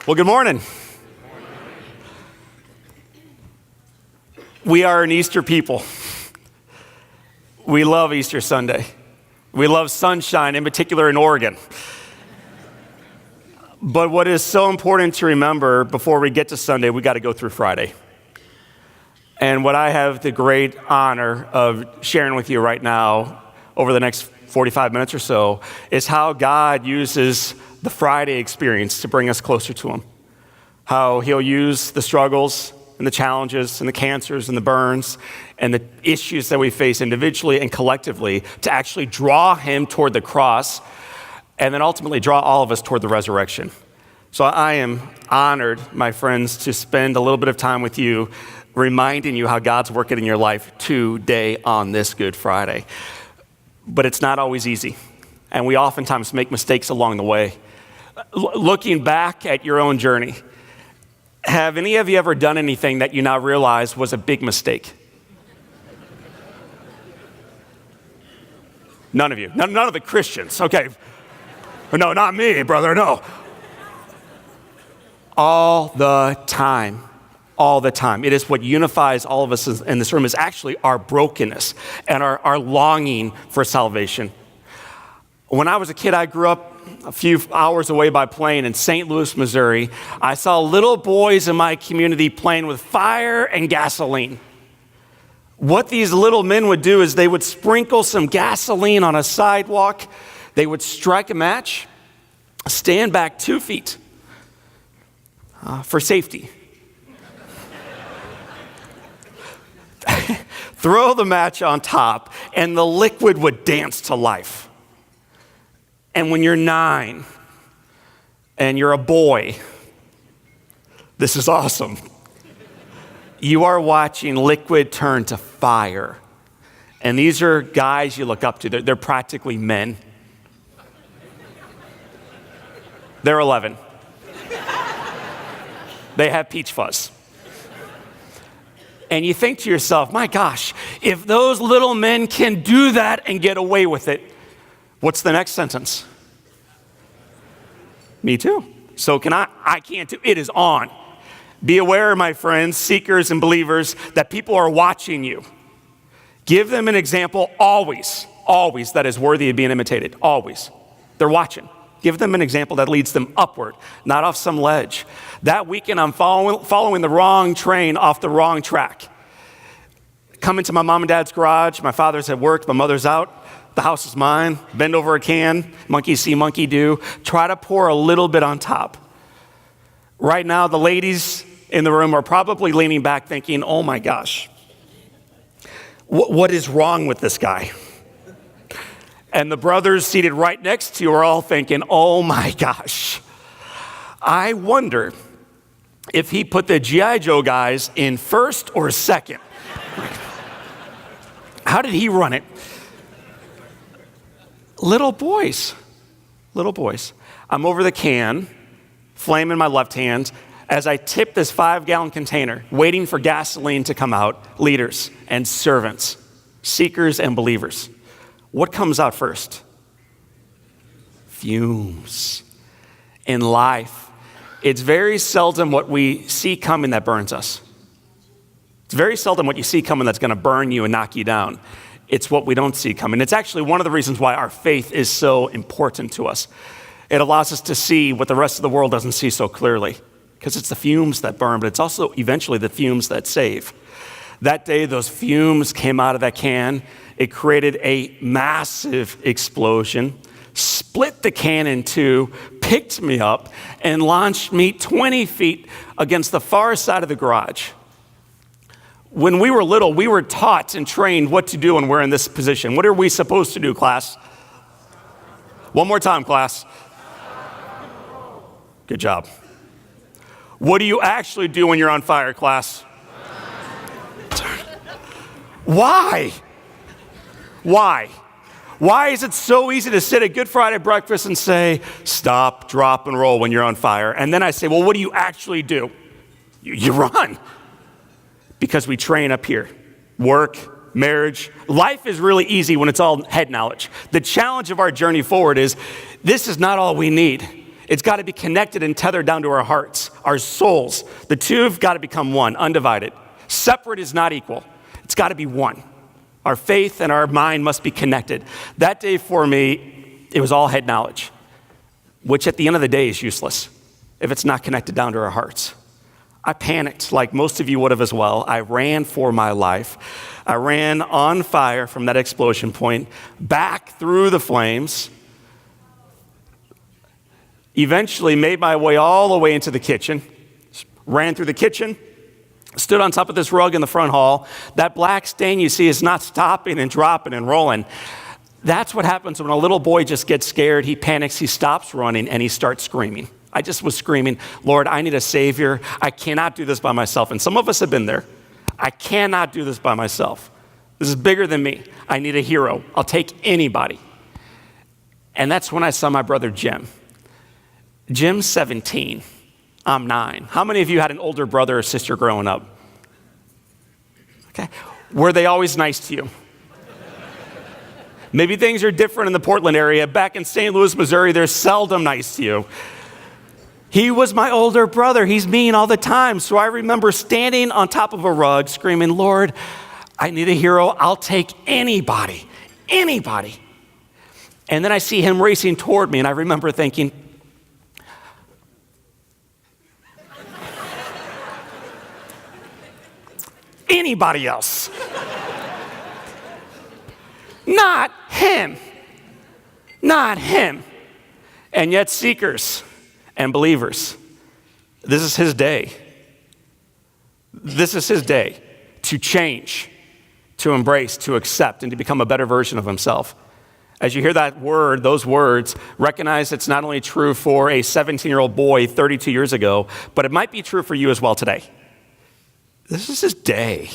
Well, good morning. We are an Easter people. We love Easter Sunday. We love sunshine, in particular in Oregon. But what is so important to remember before we get to Sunday, we got to go through Friday. And what I have the great honor of sharing with you right now over the next 45 minutes or so is how God uses the Friday experience to bring us closer to Him. How He'll use the struggles and the challenges and the cancers and the burns and the issues that we face individually and collectively to actually draw Him toward the cross and then ultimately draw all of us toward the resurrection. So I am honored, my friends, to spend a little bit of time with you reminding you how God's working in your life today on this Good Friday. But it's not always easy, and we oftentimes make mistakes along the way. Looking back at your own journey, have any of you ever done anything that you now realize was a big mistake? None of you. None of the Christians. Okay. No, not me, brother, no. All the time. All the time. It is what unifies all of us in this room is actually our brokenness and our longing for salvation. When I was a kid, I grew up a few hours away by plane in St. Louis, Missouri. I saw little boys in my community playing with fire and gasoline. What these little men would do is they would sprinkle some gasoline on a sidewalk. They would strike a match, stand back 2 feet for safety. Throw the match on top, and the liquid would dance to life. And when you're 9 and you're a boy, this is awesome. You are watching liquid turn to fire. And these are guys you look up to. They're practically men. They're 11. They have peach fuzz. And you think to yourself, my gosh, if those little men can do that and get away with it, what's the next sentence? Me too. So can I? I can't do it. Is on. Be aware, my friends, seekers and believers, that people are watching you. Give them an example always that is worthy of being imitated. Always. They're watching. Give them an example that leads them upward, not off some ledge. That weekend, I'm following the wrong train off the wrong track. Come into my mom and dad's garage. My father's at work. My mother's out. The house is mine. Bend over a can. Monkey see, monkey do. Try to pour a little bit on top. Right now, the ladies in the room are probably leaning back thinking, oh my gosh, what is wrong with this guy? And the brothers seated right next to you are all thinking, oh my gosh, I wonder if he put the G.I. Joe guys in first or second. How did he run it? Little boys. I'm over the can, flame in my left hand, as I tip this 5-gallon container, waiting for gasoline to come out, leaders and servants, seekers and believers. What comes out first? Fumes. In life, it's very seldom what we see coming that burns us. It's very seldom what you see coming that's going to burn you and knock you down. It's what we don't see coming. It's actually one of the reasons why our faith is so important to us. It allows us to see what the rest of the world doesn't see so clearly, because it's the fumes that burn, but it's also eventually the fumes that save. That day, those fumes came out of that can. It created a massive explosion, split the can in two, picked me up, and launched me 20 feet against the far side of the garage. When we were little, we were taught and trained what to do when we're in this position. What are we supposed to do, class? One more time, class. Good job. What do you actually do when you're on fire, class? Why? Why is it so easy to sit at Good Friday breakfast and say, stop, drop, and roll when you're on fire? And then I say, well, what do you actually do? You run. Because we train up here. Work, marriage. Life is really easy when it's all head knowledge. The challenge of our journey forward is this is not all we need. It's got to be connected and tethered down to our hearts, our souls. The two have got to become one, undivided. Separate is not equal. It's got to be one. Our faith and our mind must be connected. That day for me, it was all head knowledge, which at the end of the day is useless if it's not connected down to our hearts. I panicked like most of you would have as well. I ran for my life. I ran on fire from that explosion point, back through the flames, eventually made my way all the way into the kitchen, ran through the kitchen, stood on top of this rug in the front hall. That black stain you see is not stopping and dropping and rolling. That's what happens when a little boy just gets scared, he panics, he stops running, and he starts screaming. I just was screaming, Lord, I need a Savior. I cannot do this by myself. And some of us have been there. I cannot do this by myself. This is bigger than me. I need a hero. I'll take anybody. And that's when I saw my brother Jim. Jim's 17. I'm 9. How many of you had an older brother or sister growing up? Okay. Were they always nice to you? Maybe things are different in the Portland area. Back in St. Louis, Missouri, they're seldom nice to you. He was my older brother. He's mean all the time. So I remember standing on top of a rug screaming, Lord, I need a hero. I'll take anybody, anybody. And then I see him racing toward me, and I remember thinking, anybody else. Not him. Not him. And yet, seekers and believers, this is his day. This is his day to change, to embrace, to accept, and to become a better version of himself. As you hear that word, those words, recognize it's not only true for a 17-year-old boy 32 years ago, but it might be true for you as well today. This is his day.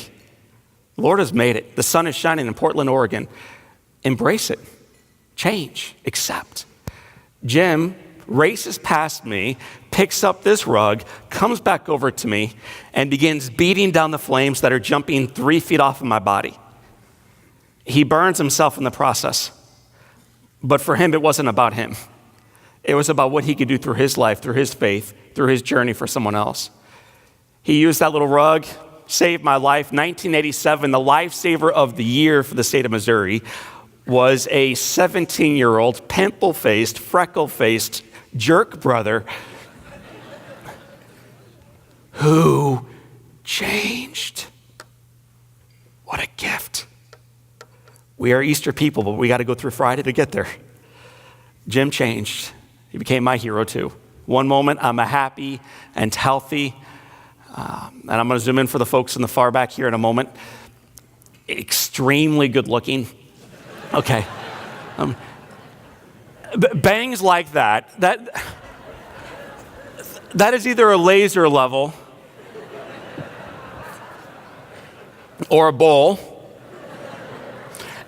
The Lord has made it. The sun is shining in Portland, Oregon. Embrace it. Change. Accept. Jim races past me, picks up this rug, comes back over to me, and begins beating down the flames that are jumping 3 feet off of my body. He burns himself in the process. But for him, it wasn't about him. It was about what he could do through his life, through his faith, through his journey for someone else. He used that little rug, saved my life. 1987, the lifesaver of the year for the state of Missouri was a 17-year-old, pimple-faced, freckle-faced jerk brother who changed. What a gift. We are Easter people, but we got to go through Friday to get there. Jim changed. He became my hero too. One moment, I'm a happy and healthy, and I'm going to zoom in for the folks in the far back here in a moment, extremely good looking. Okay. Bangs like that is either a laser level or a bowl.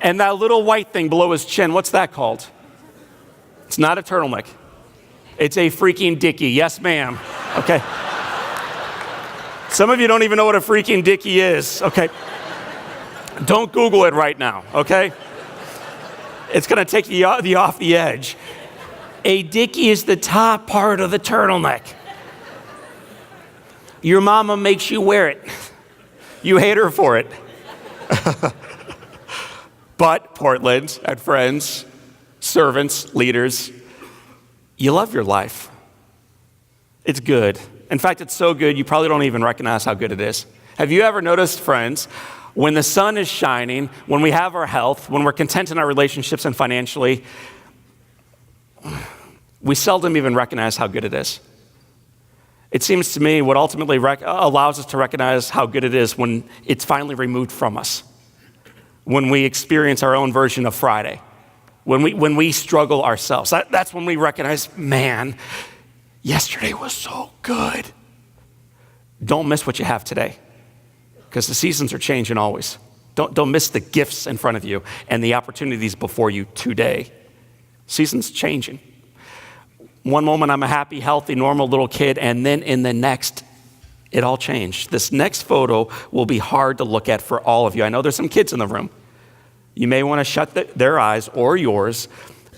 And that little white thing below his chin, what's that called? It's not a turtleneck. It's a freaking dickie. Yes, ma'am. Okay. Some of you don't even know what a freaking dickie is. Okay. Don't Google it right now, okay? It's going to take you off the edge. A dickie is the top part of the turtleneck. Your mama makes you wear it. You hate her for it. But Portland and friends, servants, leaders, you love your life. It's good. In fact, it's so good you probably don't even recognize how good it is. Have you ever noticed, friends, when the sun is shining, when we have our health, when we're content in our relationships and financially, we seldom even recognize how good it is. It seems to me what ultimately allows us to recognize how good it is when it's finally removed from us, when we experience our own version of Friday, when we struggle ourselves. That's when we recognize, man, yesterday was so good. Don't miss what you have today, because the seasons are changing always. Don't miss the gifts in front of you and the opportunities before you today. Seasons changing. One moment I'm a happy, healthy, normal little kid, and then in the next, It all changed. This next photo will be hard to look at for all of you. I know there's some kids in the room. You may want to shut their eyes or yours,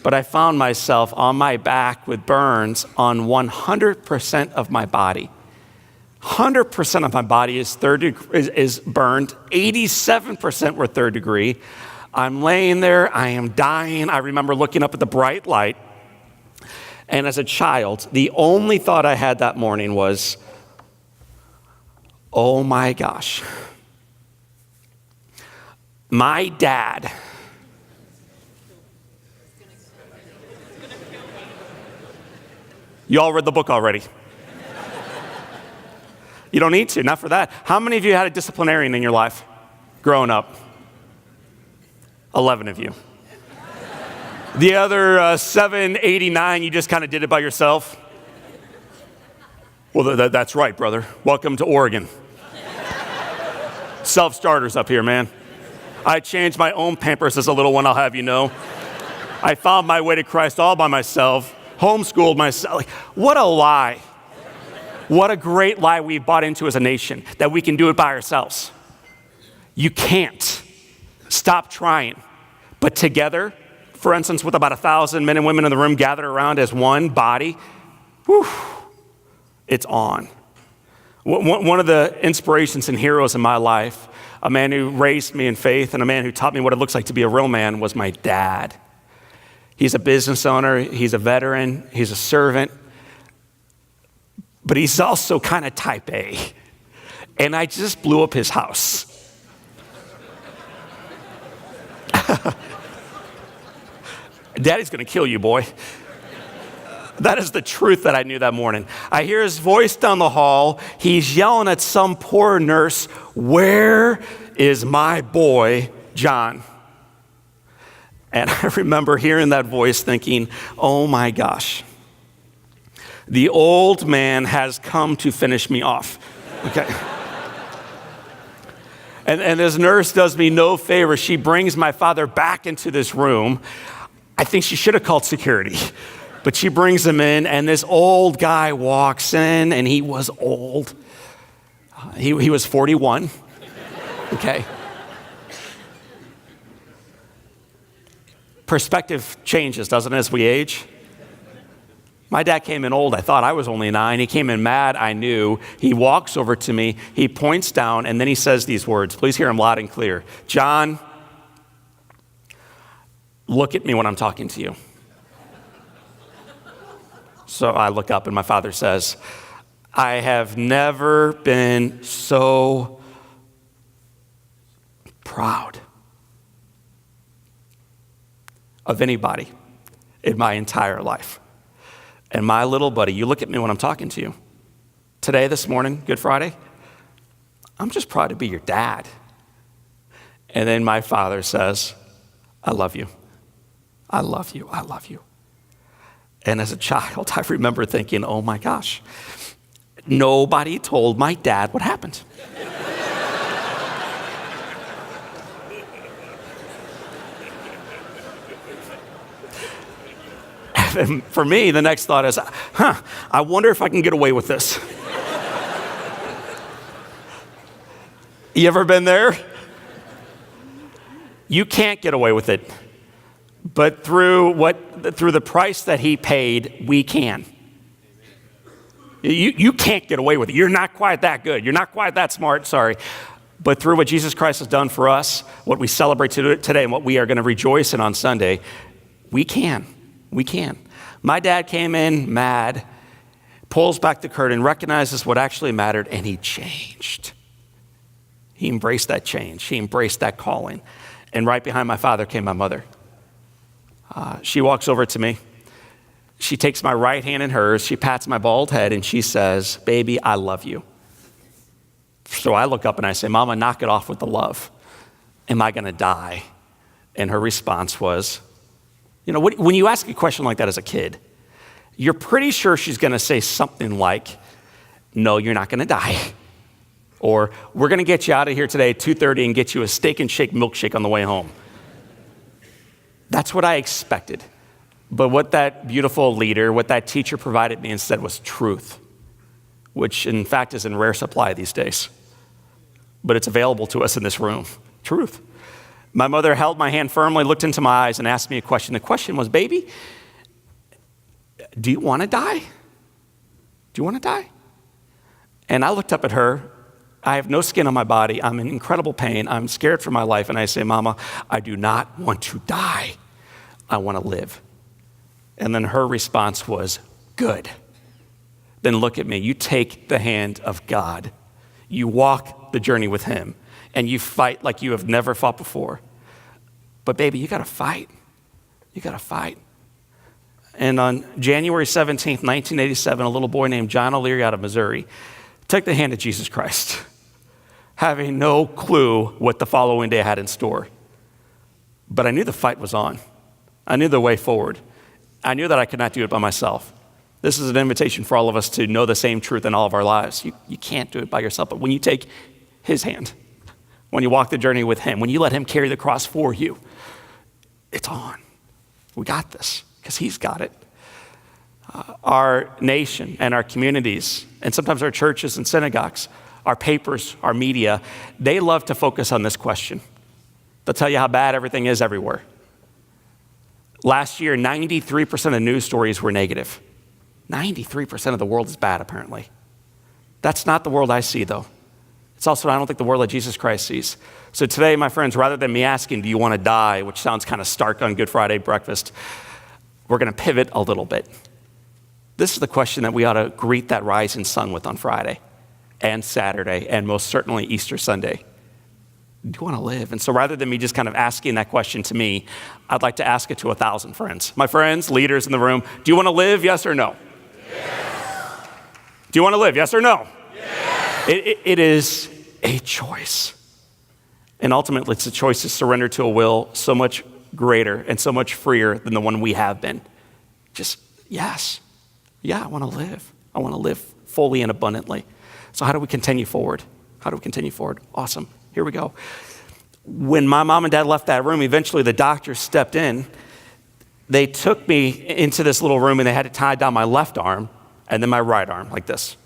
but I found myself on my back with burns on 100% of my body. 100% of my body is burned. 87% were third degree. I'm laying there. I am dying. I remember looking up at the bright light. And as a child, the only thought I had that morning was, oh my gosh, my dad you all read the book already. You don't need to, not for that. How many of you had a disciplinarian in your life growing up? 11 of you. The other 789, you just kind of did it by yourself? Well, that's right, brother. Welcome to Oregon. Self-starters up here, man. I changed my own Pampers as a little one, I'll have you know. I found my way to Christ all by myself, homeschooled myself. Like, what a lie. What a great lie we bought into as a nation, that we can do it by ourselves. You can't. Stop trying. But together, for instance, with about 1,000 men and women in the room gathered around as one body, whew, it's on. One of the inspirations and heroes in my life, a man who raised me in faith and a man who taught me what it looks like to be a real man, was my dad. He's a business owner, he's a veteran, he's a servant, but he's also kind of type A. And I just blew up his house. Daddy's gonna kill you, boy. That is the truth that I knew that morning. I hear his voice down the hall. He's yelling at some poor nurse, "Where is my boy, John?" And I remember hearing that voice thinking, oh my gosh, the old man has come to finish me off. Okay. And this nurse does me no favor. She brings my father back into this room. I think she should have called security. But she brings him in, and this old guy walks in, and he was old. He was 41, okay? Perspective changes, doesn't it, as we age? My dad came in old. I thought I was only 9. He came in mad, I knew. He walks over to me, he points down, and then he says these words. Please hear him loud and clear. "John, look at me when I'm talking to you." So I look up and my father says, "I have never been so proud of anybody in my entire life. And my little buddy, you look at me when I'm talking to you. Today, this morning, Good Friday, I'm just proud to be your dad." And then my father says, "I love you. I love you. I love you." And as a child, I remember thinking, oh my gosh, nobody told my dad what happened. And for me, the next thought is, I wonder if I can get away with this. You ever been there? You can't get away with it. But through the price that he paid, we can. You can't get away with it. You're not quite that good. You're not quite that smart, sorry. But through what Jesus Christ has done for us, what we celebrate today and what we are going to rejoice in on Sunday, we can. We can. My dad came in mad, pulls back the curtain, recognizes what actually mattered, and he changed. He embraced that change. He embraced that calling. And right behind my father came my mother. She walks over to me. She takes my right hand in hers. She pats my bald head and she says, "Baby, I love you." So I look up and I say, "Mama, knock it off with the love. Am I going to die?" And her response was, when you ask a question like that as a kid, you're pretty sure she's going to say something like, "No, you're not going to die." Or, "We're going to get you out of here today at 2:30 and get you a steak and shake milkshake on the way home." That's what I expected. But what that beautiful leader, what that teacher provided me instead was truth. which in fact is in rare supply these days. But it's available to us in this room. Truth. My mother held my hand firmly, looked into my eyes, and asked me a question. The question was, baby, do you want to die? Do you want to die? And I looked up at her. I have no skin on my body. I'm in incredible pain. I'm scared for my life. And I say, Mama, I do not want to die. I want to live. And then her response was, good. Then look at me. You take the hand of God. You walk the journey with him. And you fight like you have never fought before. But baby, you got to fight. You got to fight. And on January 17th, 1987, a little boy named John O'Leary out of Missouri took the hand of Jesus Christ, having no clue what the following day had in store. But I knew the fight was on. I knew the way forward. I knew that I could not do it by myself. This is an invitation for all of us to know the same truth in all of our lives. You can't do it by yourself, but when you take his hand, when you walk the journey with him, when you let him carry the cross for you, it's on. We got this. Because he's got it. Our nation and our communities, and sometimes our churches and synagogues, our papers, our media, they love to focus on this question. They'll tell you how bad everything is everywhere. Last year, 93% of news stories were negative. 93% of the world is bad, apparently. That's not the world I see, though. It's also, I don't think, the world that Jesus Christ sees. So today, my friends, rather than me asking, do you want to die, which sounds kind of stark on Good Friday breakfast, we're going to pivot a little bit. This is the question that we ought to greet that rising sun with on Friday and Saturday and most certainly Easter Sunday. Do you want to live? And so rather than me just kind of asking that question to me, I'd like to ask it to 1,000 friends. My friends, leaders in the room, do you want to live, yes or no? Yes. Do you want to live, yes or no? Yes. It is a choice. And ultimately, it's a choice to surrender to a will so much greater and so much freer than the one we have been. Just, yes. Yeah, I want to live. I want to live fully and abundantly. So how do we continue forward? How do we continue forward? Awesome. Here we go. When my mom and dad left that room, eventually the doctor stepped in. They took me into this little room and they had to tie down my left arm and then my right arm like this.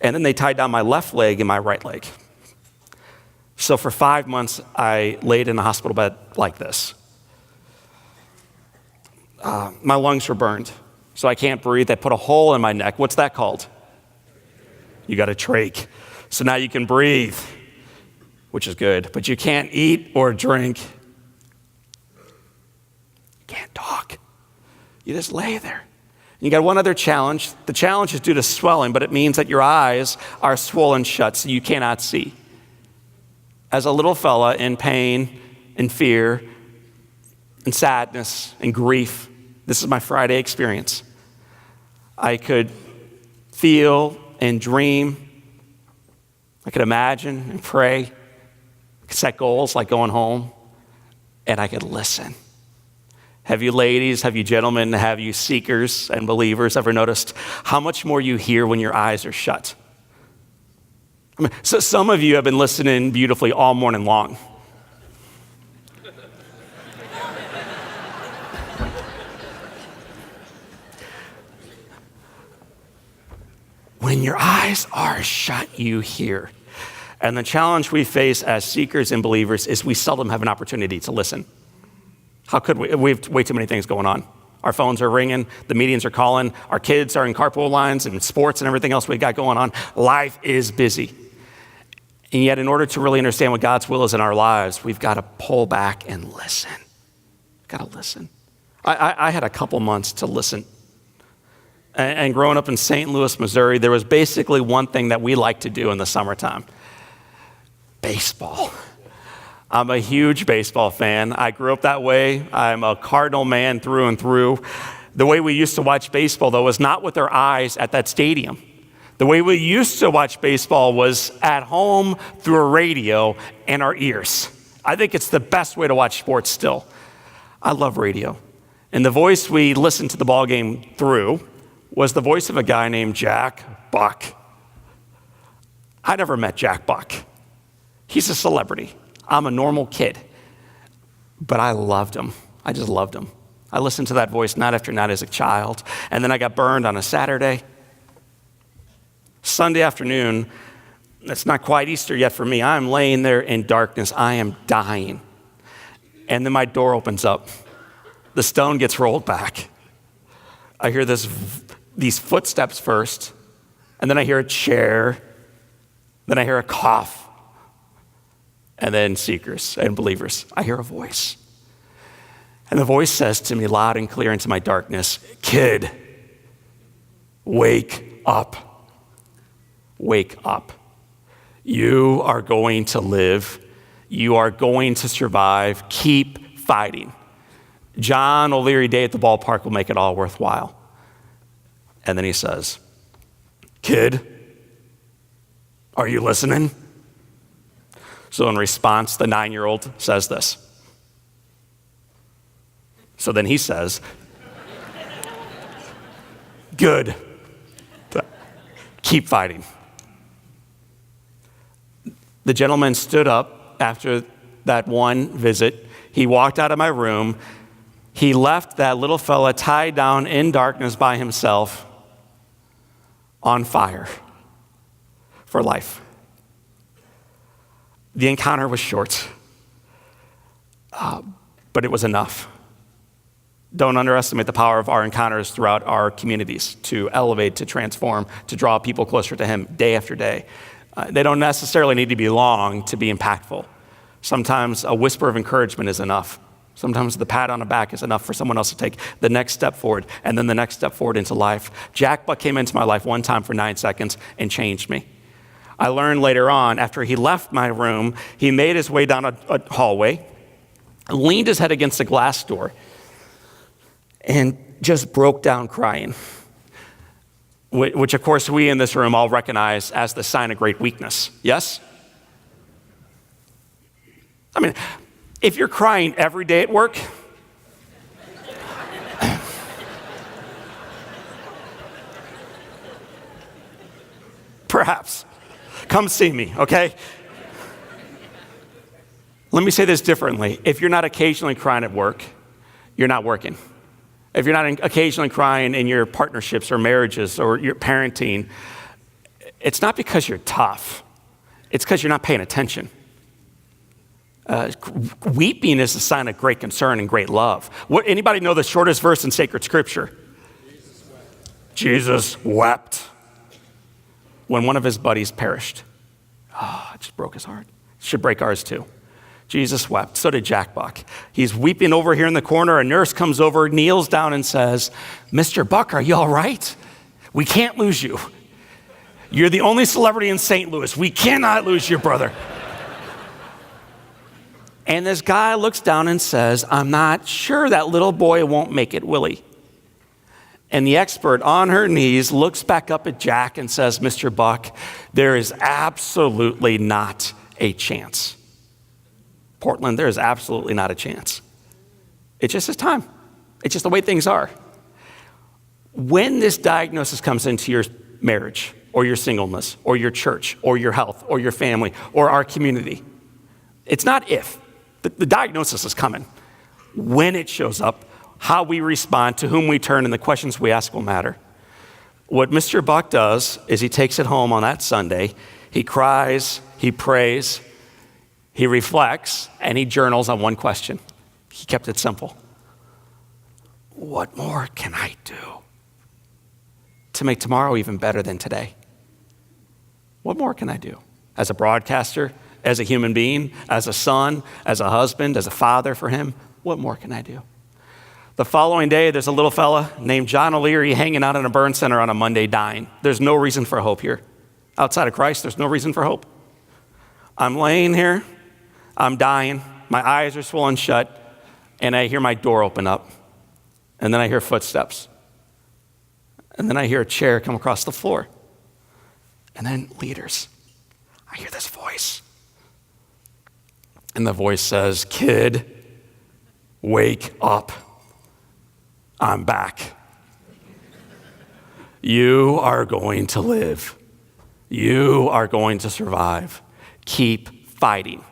And then they tied down my left leg and my right leg. So for 5 months, I laid in a hospital bed like this. My lungs were burned, so I can't breathe. They put a hole in my neck. What's that called? You got a trach. So now you can breathe, which is good, but you can't eat or drink. You can't talk. You just lay there. You got one other challenge. The challenge is due to swelling, but it means that your eyes are swollen shut, so you cannot see. As a little fella in pain, in fear, in sadness, in grief, this is my Friday experience. I could feel and dream. I could imagine and pray. I could set goals like going home. And I could listen. Have you ladies, have you gentlemen, have you seekers and believers ever noticed how much more you hear when your eyes are shut? I mean, so some of you have been listening beautifully all morning long. When your eyes are shut, you hear. And the challenge we face as seekers and believers is we seldom have an opportunity to listen. How could we? We have way too many things going on. Our phones are ringing, the meetings are calling, our kids are in carpool lines and sports and everything else we got going on. Life is busy. And yet in order to really understand what God's will is in our lives, we've got to pull back and listen. We've got to listen. I had a couple months to listen. And growing up in St. Louis, Missouri, there was basically one thing that we like to do in the summertime. Baseball. I'm a huge baseball fan. I grew up that way. I'm a Cardinal man through and through. The way we used to watch baseball, though, was not with our eyes at that stadium. The way we used to watch baseball was at home through a radio and our ears. I think it's the best way to watch sports still. I love radio. And the voice we listened to the ball game through was the voice of a guy named Jack Buck. I never met Jack Buck. He's a celebrity. I'm a normal kid. But I loved him. I just loved him. I listened to that voice night after night as a child. And then I got burned on a Saturday. Sunday afternoon, it's not quite Easter yet for me. I'm laying there in darkness. I am dying. And then my door opens up. The stone gets rolled back. I hear these footsteps first, and then I hear a chair, then I hear a cough, and then seekers and believers. I hear a voice. And the voice says to me loud and clear into my darkness, "Kid, wake up. Wake up. You are going to live. You are going to survive. Keep fighting. John O'Leary Day at the ballpark will make it all worthwhile." And then he says, "Kid, are you listening?" So in response, the 9-year-old says this. So then he says, "Good. Keep fighting." The gentleman stood up after that one visit. He walked out of my room. He left that little fella tied down in darkness by himself, on fire for life. The encounter was short, but it was enough. Don't underestimate the power of our encounters throughout our communities to elevate, to transform, to draw people closer to Him day after day. They don't necessarily need to be long to be impactful. Sometimes a whisper of encouragement is enough. Sometimes the pat on the back is enough for someone else to take the next step forward, and then the next step forward into life. Jack Buck came into my life one time for 9 seconds and changed me. I learned later on, after he left my room, he made his way down a hallway, leaned his head against a glass door, and just broke down crying, which of course we in this room all recognize as the sign of great weakness. Yes? I mean, if you're crying every day at work, perhaps, come see me, okay? Let me say this differently. If you're not occasionally crying at work, you're not working. If you're not occasionally crying in your partnerships or marriages or your parenting, it's not because you're tough. It's because you're not paying attention. Weeping is a sign of great concern and great love. Anybody know the shortest verse in sacred scripture? Jesus wept when one of his buddies perished. It just broke his heart. It should break ours too. Jesus wept. So did Jack Buck. He's weeping over here in the corner. A nurse comes over, kneels down and says, "Mr. Buck, are you all right? We can't lose you. You're the only celebrity in St. Louis. We cannot lose your brother." And this guy looks down and says, "I'm not sure that little boy won't make it, will he?" And the expert on her knees looks back up at Jack and says, "Mr. Buck, there is absolutely not a chance. Portland, there is absolutely not a chance. It's just his time. It's just the way things are." When this diagnosis comes into your marriage or your singleness or your church or your health or your family or our community, it's not if. The diagnosis is coming. When it shows up, how we respond, to whom we turn, and the questions we ask will matter. What Mr. Buck does is he takes it home on that Sunday. He cries, he prays, he reflects, and he journals on one question. He kept it simple. What more can I do to make tomorrow even better than today? What more can I do? As a broadcaster, as a human being, as a son, as a husband, as a father for him, what more can I do? The following day, there's a little fella named John O'Leary hanging out in a burn center on a Monday dying. There's no reason for hope here. Outside of Christ, there's no reason for hope. I'm laying here, I'm dying, my eyes are swollen shut, and I hear my door open up. And then I hear footsteps. And then I hear a chair come across the floor. And then leaders. I hear this voice. And the voice says, "Kid, wake up. I'm back. You are going to live. You are going to survive. Keep fighting.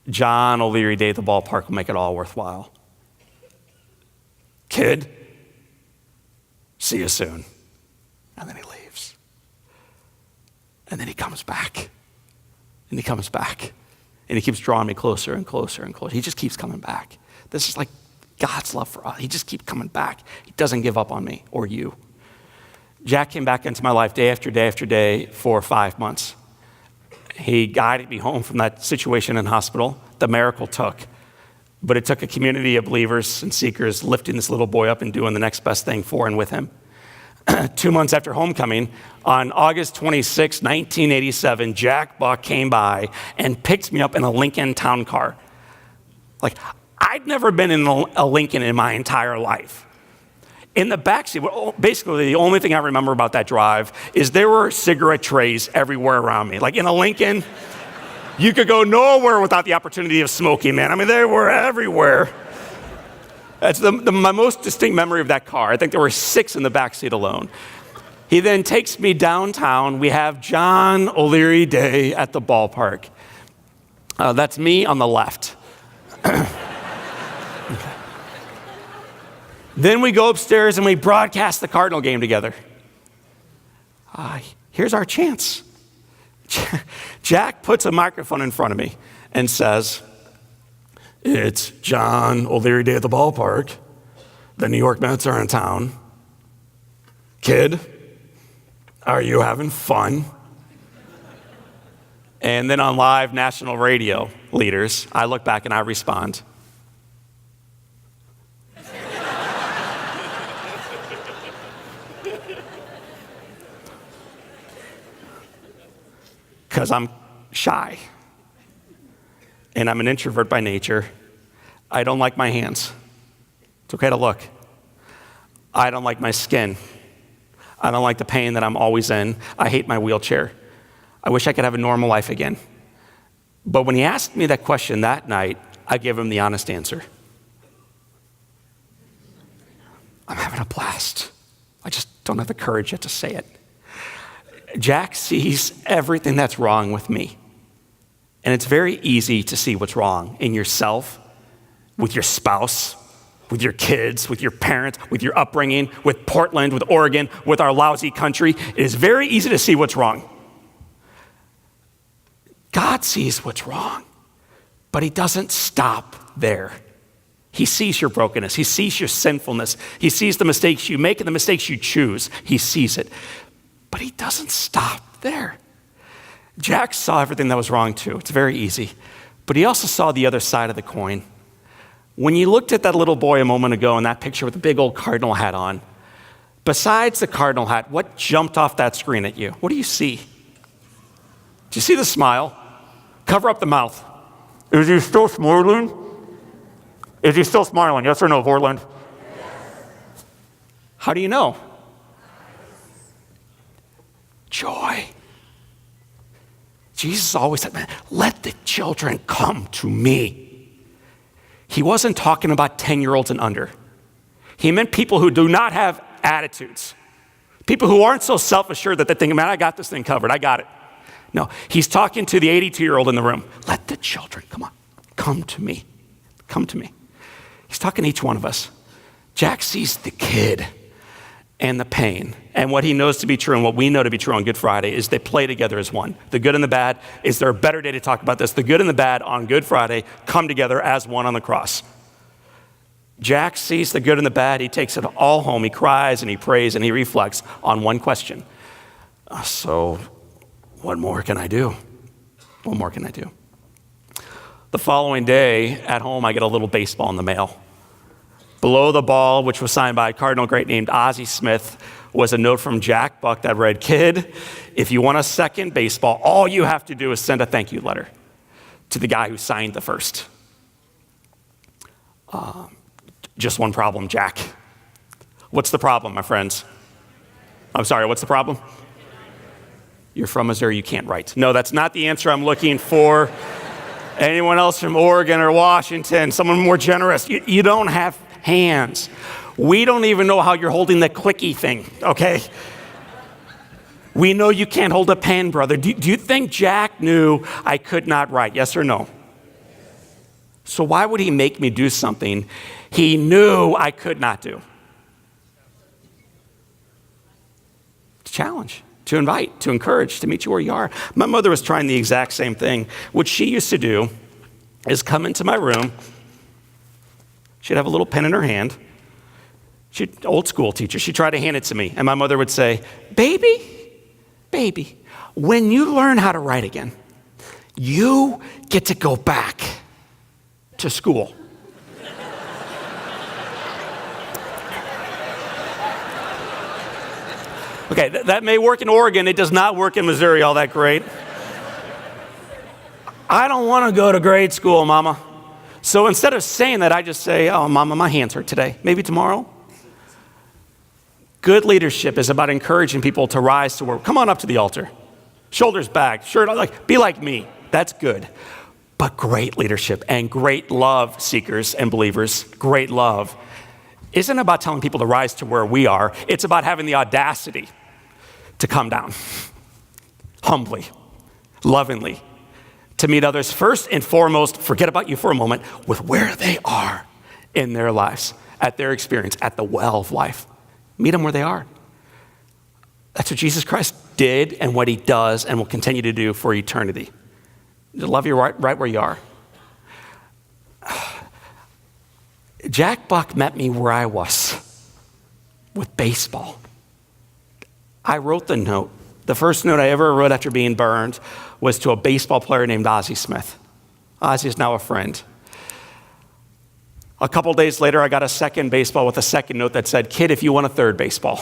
John O'Leary Day at the ballpark will make it all worthwhile. Kid, see you soon." And then he leaves. And then he comes back. And he comes back. And he keeps drawing me closer and closer and closer. He just keeps coming back. This is like God's love for us. He just keeps coming back. He doesn't give up on me or you. Jack came back into my life day after day after day for 5 months. He guided me home from that situation in hospital. The miracle took. But it took a community of believers and seekers lifting this little boy up and doing the next best thing for and with him. 2 months after homecoming, on August 26, 1987, Jack Buck came by and picked me up in a Lincoln town car. Like, I'd never been in a Lincoln in my entire life. In the backseat, well, basically the only thing I remember about that drive is there were cigarette trays everywhere around me. Like in a Lincoln, you could go nowhere without the opportunity of smoking, man. I mean, they were everywhere. That's my most distinct memory of that car. I think there were 6 in the backseat alone. He then takes me downtown. We have John O'Leary Day at the ballpark. That's me on the left. Then we go upstairs and we broadcast the Cardinal game together. Here's our chance. Jack puts a microphone in front of me and says, "It's John O'Leary Day at the ballpark. The New York Mets are in town. Kid, are you having fun?" And then on live national radio, leaders, I look back and I respond, because I'm shy. And I'm an introvert by nature. I don't like my hands. It's okay to look. I don't like my skin. I don't like the pain that I'm always in. I hate my wheelchair. I wish I could have a normal life again. But when he asked me that question that night, I gave him the honest answer. I'm having a blast. I just don't have the courage yet to say it. Jack sees everything that's wrong with me. And it's very easy to see what's wrong in yourself, with your spouse, with your kids, with your parents, with your upbringing, with Portland, with Oregon, with our lousy country. It is very easy to see what's wrong. God sees what's wrong, but he doesn't stop there. He sees your brokenness. He sees your sinfulness. He sees the mistakes you make and the mistakes you choose. He sees it. But he doesn't stop there. Jack saw everything that was wrong too. It's very easy. But he also saw the other side of the coin. When you looked at that little boy a moment ago in that picture with the big old cardinal hat on, besides the cardinal hat, what jumped off that screen at you? What do you see? Do you see the smile? Cover up the mouth. Is he still smiling? Is he still smiling? Yes or no, Portland? Yes. How do you know? Joy. Jesus always said, "Man, let the children come to me." He wasn't talking about 10-year-olds and under. He meant people who do not have attitudes. People who aren't so self-assured that they think, "Man, I got this thing covered. I got it." No, he's talking to the 82-year-old in the room. Let the children, come to me. Come to me. He's talking to each one of us. Jack sees the kid and the pain. And what he knows to be true and what we know to be true on Good Friday is they play together as one. The good and the bad. Is there a better day to talk about this? The good and the bad on Good Friday come together as one on the cross. Jack sees the good and the bad. He takes it all home. He cries and he prays and he reflects on one question. So what more can I do? What more can I do? The following day at home, I get a little baseball in the mail. Below the ball, which was signed by a Cardinal great named Ozzie Smith, was a note from Jack Buck that read, "Kid, if you want a second baseball, all you have to do is send a thank you letter to the guy who signed the first." Just one problem, Jack. What's the problem, my friends? I'm sorry, what's the problem? You're from Missouri, you can't write. No, that's not the answer I'm looking for. Anyone else from Oregon or Washington, someone more generous, you don't have hands. We don't even know how you're holding the clicky thing, okay? We know you can't hold a pen, brother. Do you think Jack knew I could not write? Yes or no? So why would he make me do something he knew I could not do? It's a challenge. to invite, to encourage, to meet you where you are. My mother was trying the exact same thing. What she used to do is come into my room. She'd have a little pen in her hand. Old school teacher. She'd try to hand it to me. And my mother would say, baby, when you learn how to write again, you get to go back to school. Okay, that may work in Oregon. It does not work in Missouri all that great. I don't want to go to grade school, Mama. So instead of saying that, I just say, oh, Mama, my hands hurt today. Maybe tomorrow. Good leadership is about encouraging people to rise to work. Come on up to the altar. Shoulders back, shirt, be like me. That's good. But great leadership and great love, seekers and believers, great love isn't about telling people to rise to where we are. It's about having the audacity to come down humbly, lovingly, to meet others first and foremost, forget about you for a moment, with where they are in their lives, at their experience, at the well of life. Meet them where they are. That's what Jesus Christ did and what he does and will continue to do for eternity. To love you right where you are. Jack Buck met me where I was with baseball. I wrote the note. The first note I ever wrote after being burned was to a baseball player named Ozzie Smith. Ozzie is now a friend. A couple days later, I got a second baseball with a second note that said, kid, if you want a third baseball.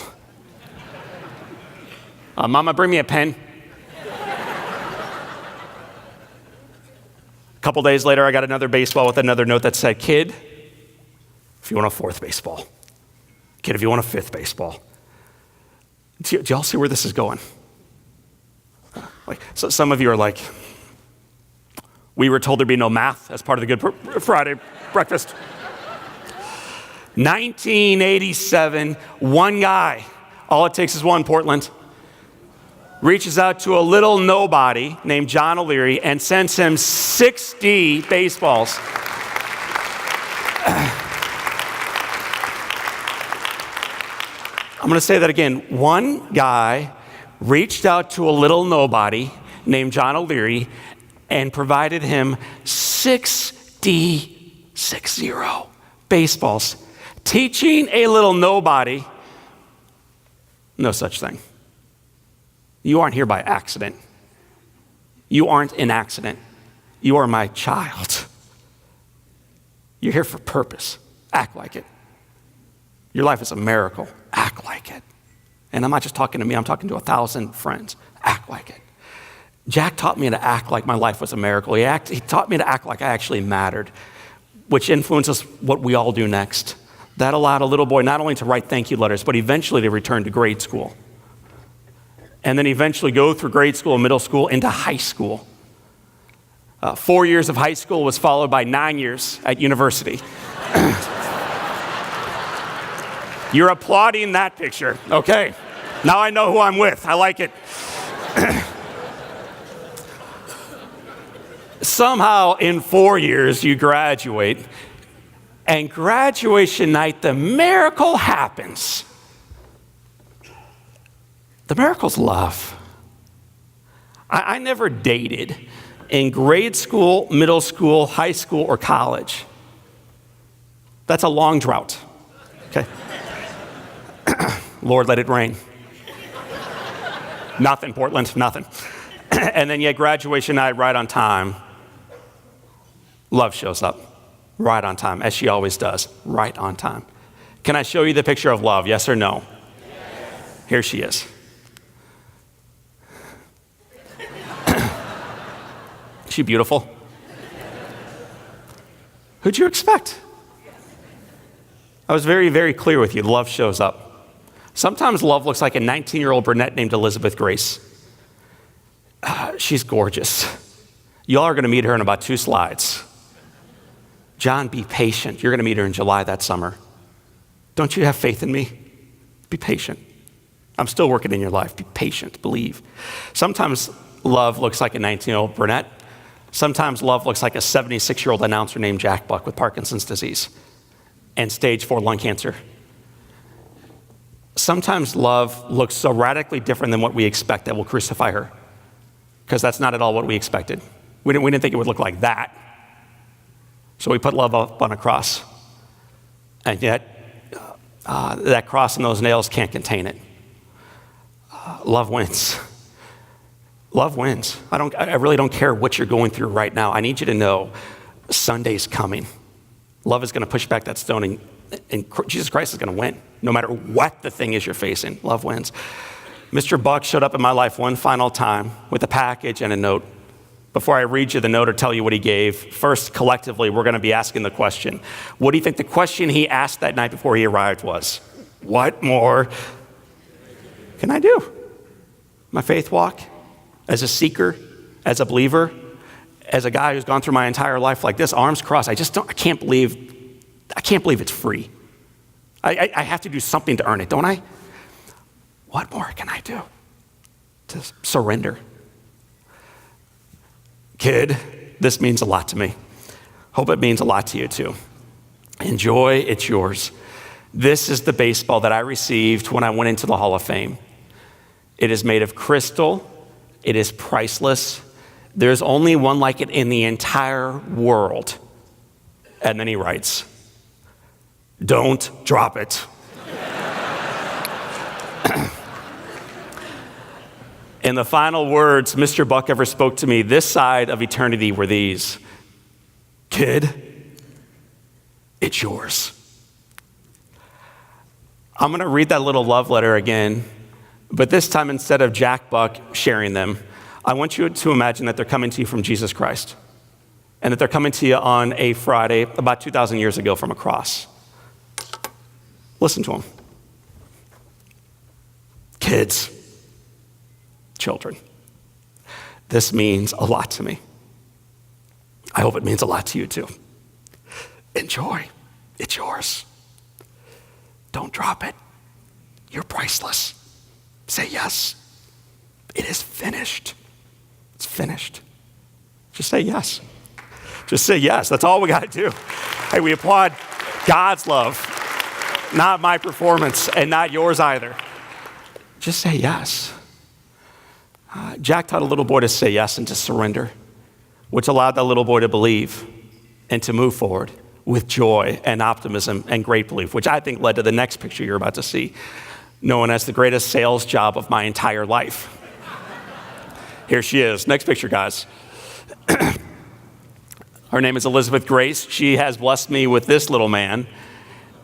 Mama, bring me a pen. A couple days later, I got another baseball with another note that said, kid, if you want a fourth baseball. Kid, if you want a fifth baseball. Do y'all see where this is going? So some of you are like, we were told there'd be no math as part of the Good Friday breakfast. 1987, one guy, all it takes is one, Portland, reaches out to a little nobody named John O'Leary and sends him 60 baseballs. I'm going to say that again. One guy reached out to a little nobody named John O'Leary and provided him 60 baseballs. Teaching a little nobody, no such thing. You aren't here by accident. You aren't an accident. You are my child. You're here for purpose. Act like it. Your life is a miracle. Act like it. And I'm not just talking to me, I'm talking to 1,000 friends. Act like it. Jack taught me to act like my life was a miracle. He taught me to act like I actually mattered, which influences what we all do next. That allowed a little boy not only to write thank you letters, but eventually to return to grade school. And then eventually go through grade school, middle school, into high school. 4 years of high school was followed by 9 years at university. You're applauding that picture. Okay. Now I know who I'm with. I like it. Somehow in 4 years you graduate, and graduation night, the miracle happens. The miracle's love. I never dated in grade school, middle school, high school, or college. That's a long drought. Okay. Lord, let it rain. Nothing, Portland, nothing. And then yet graduation night, right on time, love shows up, right on time, as she always does, right on time. Can I show you the picture of love, yes or no? Yes. Here she is. Is she beautiful? Who'd you expect? I was very, very clear with you. Love shows up. Sometimes love looks like a 19-year-old brunette named Elizabeth Grace. She's gorgeous. Y'all are going to meet her in about 2 slides. John, be patient. You're going to meet her in July that summer. Don't you have faith in me? Be patient. I'm still working in your life. Be patient. Believe. Sometimes love looks like a 19-year-old brunette. Sometimes love looks like a 76-year-old announcer named Jack Buck with Parkinson's disease and stage 4 lung cancer. Sometimes love looks so radically different than what we expect that we'll crucify her, because that's not at all what we expected. We didn't think it would look like that. So we put love up on a cross. And yet, that cross and those nails can't contain it. Love wins. Love wins. I really don't care what you're going through right now. I need you to know Sunday's coming. Love is going to push back that stone, and Jesus Christ is going to win. No matter what the thing is you're facing, love wins. Mr. Buck showed up in my life one final time with a package and a note. Before I read you the note or tell you what he gave, first, collectively, we're going to be asking the question. What do you think the question he asked that night before he arrived was? What more can I do? My faith walk, as a seeker, as a believer, as a guy who's gone through my entire life like this, arms crossed, I can't believe it's free. I have to do something to earn it, don't I? What more can I do to surrender? Kid, this means a lot to me. Hope it means a lot to you too. Enjoy, it's yours. This is the baseball that I received when I went into the Hall of Fame. It is made of crystal. It is priceless. There's only one like it in the entire world. And then he writes, don't drop it. And the final words Mr. Buck ever spoke to me this side of eternity were these: kid, it's yours. I'm going to read that little love letter again, but this time instead of Jack Buck sharing them, I want you to imagine that they're coming to you from Jesus Christ, and that they're coming to you on a Friday about 2,000 years ago from a cross. Listen to them. Kids, children, this means a lot to me. I hope it means a lot to you too. Enjoy. It's yours. Don't drop it. You're priceless. Say yes. It is finished. It's finished. Just say yes. Just say yes. That's all we got to do. Hey, we applaud God's love, not my performance, and not yours either. Just say yes. Jack taught a little boy to say yes and to surrender, which allowed that little boy to believe and to move forward with joy and optimism and great belief, which I think led to the next picture you're about to see, known as the greatest sales job of my entire life. Here she is. Next picture, guys. Her name is Elizabeth Grace. She has blessed me with this little man,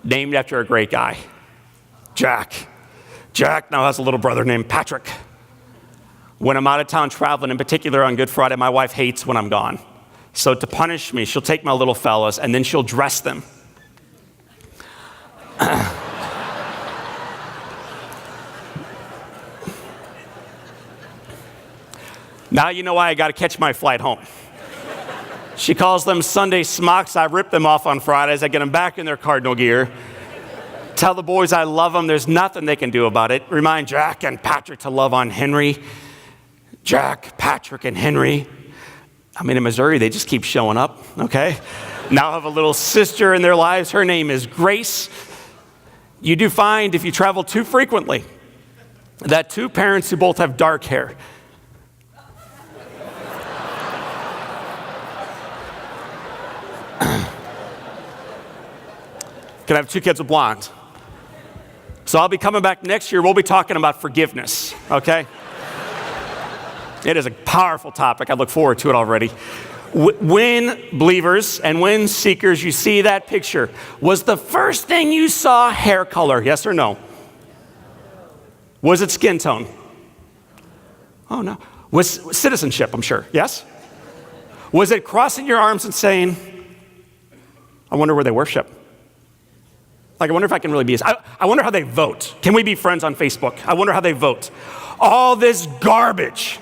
named after a great guy, Jack. Jack now has a little brother named Patrick. When I'm out of town traveling, in particular on Good Friday, my wife hates when I'm gone. So to punish me, she'll take my little fellas and then she'll dress them. Now you know why I got to catch my flight home. She calls them Sunday smocks. I rip them off on Fridays. I get them back in their cardinal gear. Tell the boys I love them. There's nothing they can do about it. Remind Jack and Patrick to love on Henry. Jack, Patrick, and Henry. I mean, in Missouri, they just keep showing up, okay? Now I have a little sister in their lives. Her name is Grace. You do find, if you travel too frequently, that two parents who both have dark hair can have two kids with blonde. So I'll be coming back next year. We'll be talking about forgiveness, okay? It is a powerful topic. I look forward to it already. When believers and when seekers, you see that picture, was the first thing you saw hair color, yes or no? Was it skin tone? Oh, no. Was citizenship, I'm sure, yes? Was it crossing your arms and saying, I wonder where they worship? Like, I wonder if I can really be, I wonder how they vote. Can we be friends on Facebook? I wonder how they vote. All this garbage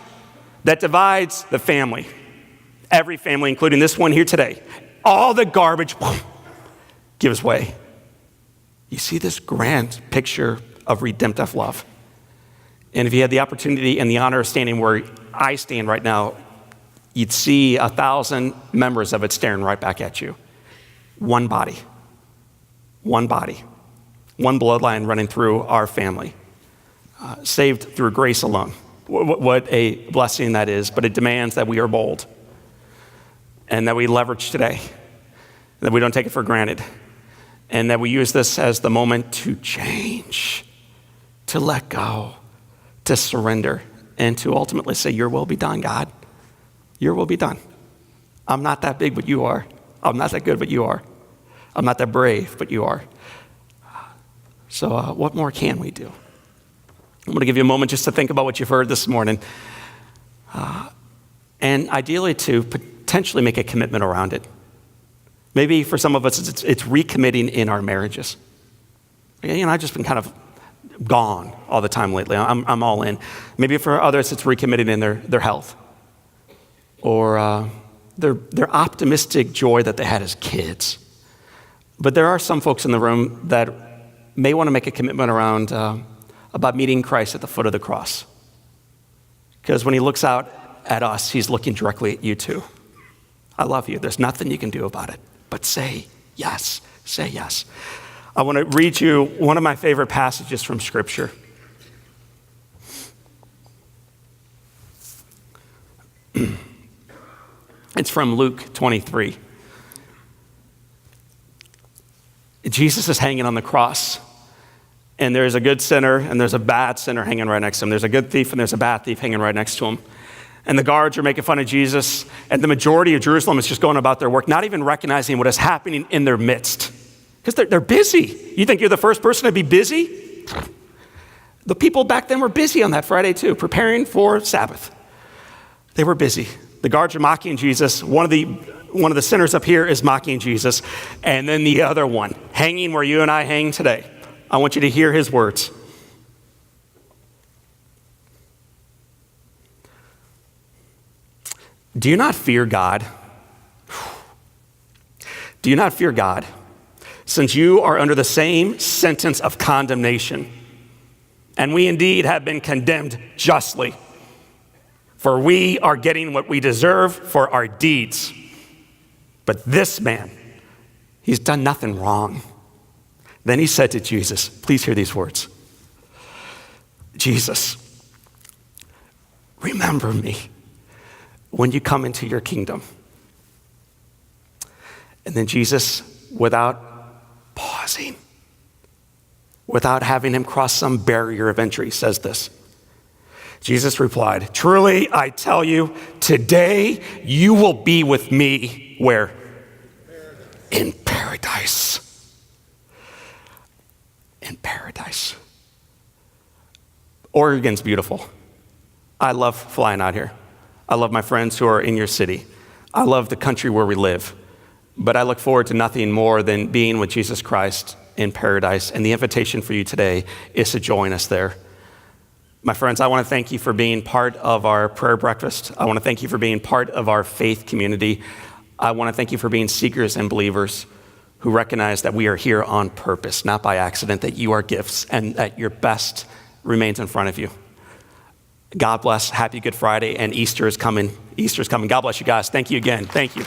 that divides the family, every family, including this one here today, all the garbage gives way. You see this grand picture of redemptive love. And if you had the opportunity and the honor of standing where I stand right now, you'd see 1,000 members of it staring right back at you. One body. One body. one bloodline running through our family, saved through grace alone. What a blessing that is, but it demands that we are bold and that we leverage today, that we don't take it for granted, and that we use this as the moment to change, to let go, to surrender, and to ultimately say, your will be done, God. Your will be done. I'm not that big, but you are. I'm not that good, but you are. I'm not that brave, but you are. So what more can we do? I'm going to give you a moment just to think about what you've heard this morning. And ideally to potentially make a commitment around it. Maybe for some of us, it's recommitting in our marriages. I've just been kind of gone all the time lately. I'm all in. Maybe for others, it's recommitting in their health. Or their optimistic joy that they had as kids. But there are some folks in the room that may want to make a commitment around about meeting Christ at the foot of the cross. Because when he looks out at us, he's looking directly at you too. I love you. There's nothing you can do about it. But say yes. Say yes. I want to read you one of my favorite passages from Scripture. It's from Luke 23. Jesus is hanging on the cross, and there's a good sinner and there's a bad sinner hanging right next to him. There's a good thief and there's a bad thief hanging right next to him. And the guards are making fun of Jesus, and the majority of Jerusalem is just going about their work, not even recognizing what is happening in their midst. Because they're busy. You think you're the first person to be busy? The people back then were busy on that Friday too, preparing for Sabbath. They were busy. The guards are mocking Jesus. One of the sinners up here is mocking Jesus. And then the other one, hanging where you and I hang today. I want you to hear his words. Do you not fear God? Do you not fear God, since you are under the same sentence of condemnation? And we indeed have been condemned justly, for we are getting what we deserve for our deeds. But this man, he's done nothing wrong. Then he said to Jesus, please hear these words. Jesus, remember me when you come into your kingdom. And then Jesus, without pausing, without having him cross some barrier of entry, says this. Jesus replied, truly, I tell you, today you will be with me where? In paradise. In paradise. Oregon's beautiful. I love flying out here. I love my friends who are in your city. I love the country where we live. But I look forward to nothing more than being with Jesus Christ in paradise. And the invitation for you today is to join us there. My friends, I want to thank you for being part of our prayer breakfast. I want to thank you for being part of our faith community. I want to thank you for being seekers and believers who recognize that we are here on purpose, not by accident, that you are gifts and that your best remains in front of you. God bless. Happy Good Friday, and Easter is coming. Easter is coming. God bless you guys. Thank you again. Thank you.